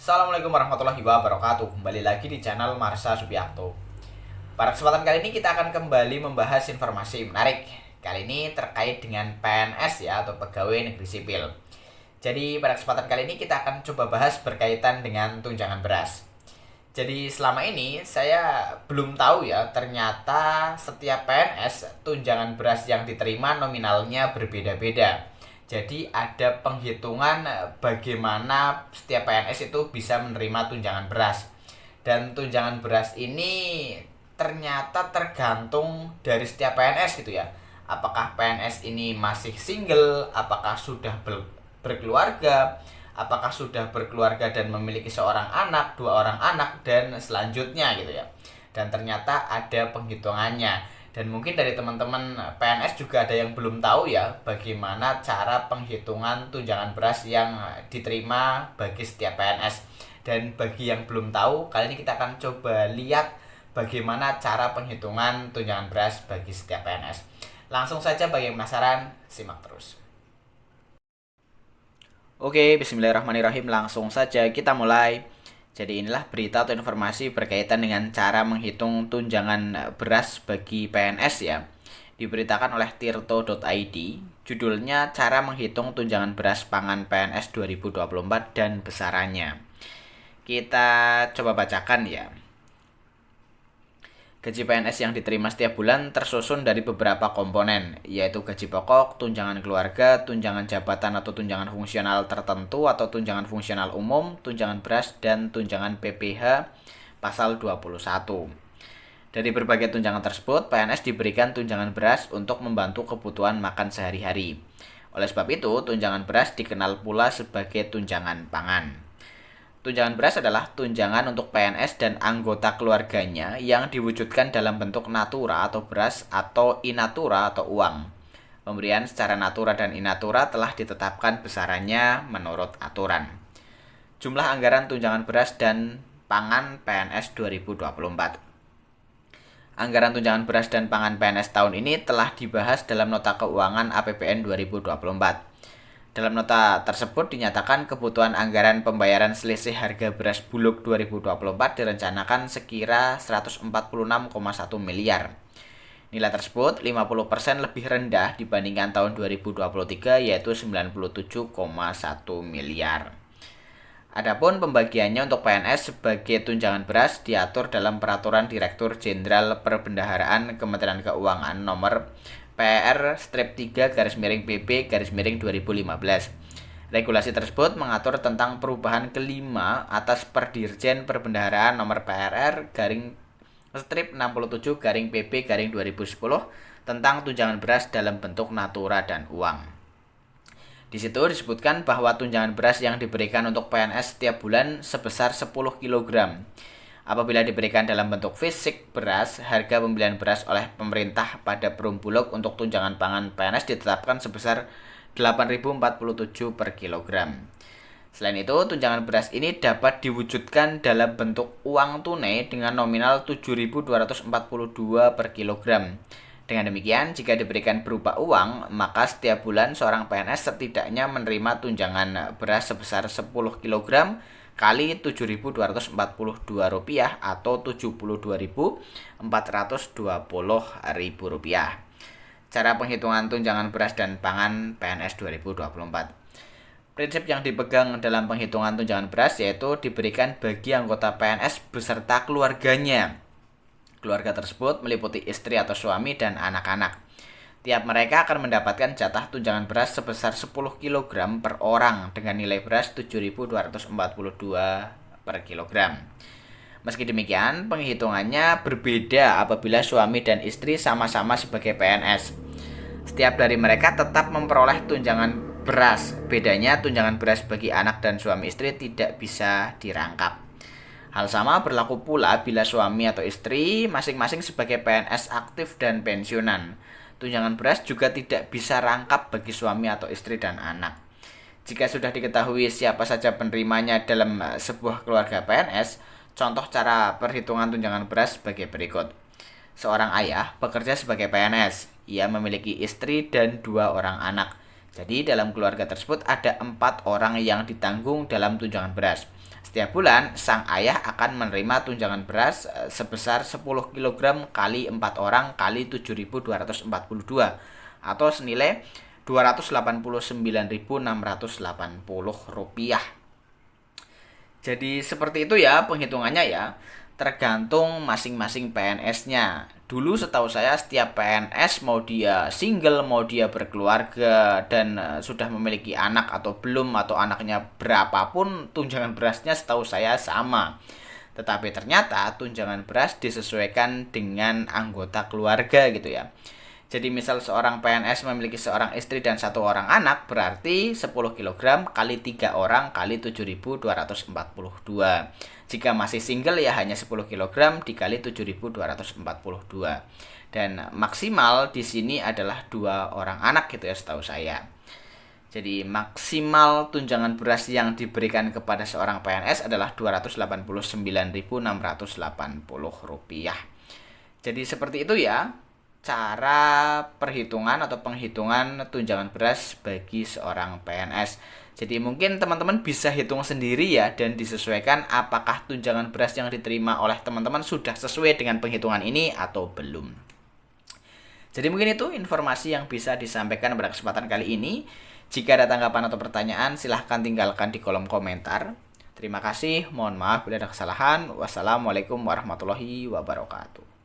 Assalamualaikum warahmatullahi wabarakatuh. Kembali lagi di channel Marsha Subiakto. Pada kesempatan kali ini kita akan kembali membahas informasi menarik. Kali ini terkait dengan PNS ya, atau Pegawai Negeri Sipil. Jadi pada kesempatan kali ini kita akan coba bahas berkaitan dengan tunjangan beras. Jadi selama ini saya belum tahu ya, ternyata setiap PNS tunjangan beras yang diterima nominalnya berbeda-beda. Jadi ada penghitungan bagaimana setiap PNS itu bisa menerima tunjangan beras. Dan tunjangan beras ini ternyata tergantung dari setiap PNS gitu ya. Apakah PNS ini masih single, apakah sudah berkeluarga, apakah sudah berkeluarga dan memiliki seorang anak, dua orang anak, dan selanjutnya gitu ya. Dan ternyata ada penghitungannya. Dan mungkin dari teman-teman PNS juga ada yang belum tahu ya bagaimana cara penghitungan tunjangan beras yang diterima bagi setiap PNS. Dan bagi yang belum tahu, kali ini kita akan coba lihat bagaimana cara penghitungan tunjangan beras bagi setiap PNS. Langsung saja bagi yang penasaran, simak terus. Oke, bismillahirrahmanirrahim. Langsung saja kita mulai. Jadi inilah berita atau informasi berkaitan dengan cara menghitung tunjangan beras bagi PNS ya. Diberitakan oleh tirto.id. Judulnya Cara Menghitung Tunjangan Beras Pangan PNS 2024 dan Besarannya. Kita coba bacakan ya. Gaji PNS yang diterima setiap bulan tersusun dari beberapa komponen, yaitu gaji pokok, tunjangan keluarga, tunjangan jabatan atau tunjangan fungsional tertentu atau tunjangan fungsional umum, tunjangan beras, dan tunjangan PPh pasal 21. Dari berbagai tunjangan tersebut, PNS diberikan tunjangan beras untuk membantu kebutuhan makan sehari-hari. Oleh sebab itu, tunjangan beras dikenal pula sebagai tunjangan pangan. Tunjangan beras adalah tunjangan untuk PNS dan anggota keluarganya yang diwujudkan dalam bentuk natura atau beras atau in-natura atau uang. Pemberian secara natura dan in-natura telah ditetapkan besarannya menurut aturan. Jumlah anggaran tunjangan beras dan pangan PNS 2024. Anggaran tunjangan beras dan pangan PNS tahun ini telah dibahas dalam Nota Keuangan APBN 2024. Dalam nota tersebut dinyatakan kebutuhan anggaran pembayaran selisih harga beras bulog 2024 direncanakan sekira 146,1 miliar. Nilai tersebut 50% lebih rendah dibandingkan tahun 2023 yaitu 97,1 miliar. Adapun pembagiannya untuk PNS sebagai tunjangan beras diatur dalam Peraturan Direktur Jenderal Perbendaharaan Kementerian Keuangan nomor PR-3-PP-2015. Regulasi tersebut mengatur tentang perubahan kelima atas Perdirjen Perbendaharaan nomor PR-67-PP-2010 tentang tunjangan beras dalam bentuk natura dan uang. Di situ disebutkan bahwa tunjangan beras yang diberikan untuk PNS setiap bulan sebesar 10 kg. Apabila diberikan dalam bentuk fisik beras, harga pembelian beras oleh pemerintah pada Perum Bulog untuk tunjangan pangan PNS ditetapkan sebesar 8.047 per kilogram. Selain itu, tunjangan beras ini dapat diwujudkan dalam bentuk uang tunai dengan nominal 7.242 per kilogram. Dengan demikian, jika diberikan berupa uang, maka setiap bulan seorang PNS setidaknya menerima tunjangan beras sebesar 10 kg kali Rp7.242 atau Rp72.420. Cara penghitungan tunjangan beras dan pangan PNS 2024. Prinsip yang dipegang dalam penghitungan tunjangan beras yaitu diberikan bagi anggota PNS beserta keluarganya. Keluarga tersebut meliputi istri atau suami dan anak-anak. Tiap mereka akan mendapatkan jatah tunjangan beras sebesar 10 kg per orang dengan nilai beras 7.242 per kilogram. Meski demikian, penghitungannya berbeda apabila suami dan istri sama-sama sebagai PNS. Setiap dari mereka tetap memperoleh tunjangan beras. Bedanya tunjangan beras bagi anak dan suami istri tidak bisa dirangkap. Hal sama berlaku pula bila suami atau istri masing-masing sebagai PNS aktif dan pensiunan. Tunjangan beras juga tidak bisa rangkap bagi suami atau istri dan anak. Jika sudah diketahui siapa saja penerimanya dalam sebuah keluarga PNS, contoh cara perhitungan tunjangan beras sebagai berikut. Seorang ayah bekerja sebagai PNS. Ia memiliki istri dan 2 orang anak. Jadi dalam keluarga tersebut ada 4 orang yang ditanggung dalam tunjangan beras. Setiap bulan, sang ayah akan menerima tunjangan beras sebesar 10 kg kali 4 orang kali 7.242 atau senilai Rp289.680. Jadi seperti itu ya penghitungannya ya. Tergantung masing-masing PNS-nya. Dulu setahu saya setiap PNS mau dia single, mau dia berkeluarga dan sudah memiliki anak atau belum atau anaknya berapapun tunjangan berasnya setahu saya sama. Tetapi ternyata tunjangan beras disesuaikan dengan anggota keluarga gitu ya. Jadi misal seorang PNS memiliki seorang istri dan 1 orang anak, berarti 10 kg kali 3 orang kali 7.242. Jika masih single ya hanya 10 kg dikali 7.242. Dan maksimal di sini adalah 2 orang anak gitu ya setahu saya. Jadi maksimal tunjangan beras yang diberikan kepada seorang PNS adalah Rp289.680. Jadi seperti itu ya cara perhitungan atau penghitungan tunjangan beras bagi seorang PNS. Jadi mungkin teman-teman bisa hitung sendiri ya dan disesuaikan apakah tunjangan beras yang diterima oleh teman-teman sudah sesuai dengan penghitungan ini atau belum. Jadi mungkin itu informasi yang bisa disampaikan pada kesempatan kali ini. Jika ada tanggapan atau pertanyaan, silahkan tinggalkan di kolom komentar. Terima kasih, mohon maaf bila ada kesalahan. Wassalamualaikum warahmatullahi wabarakatuh.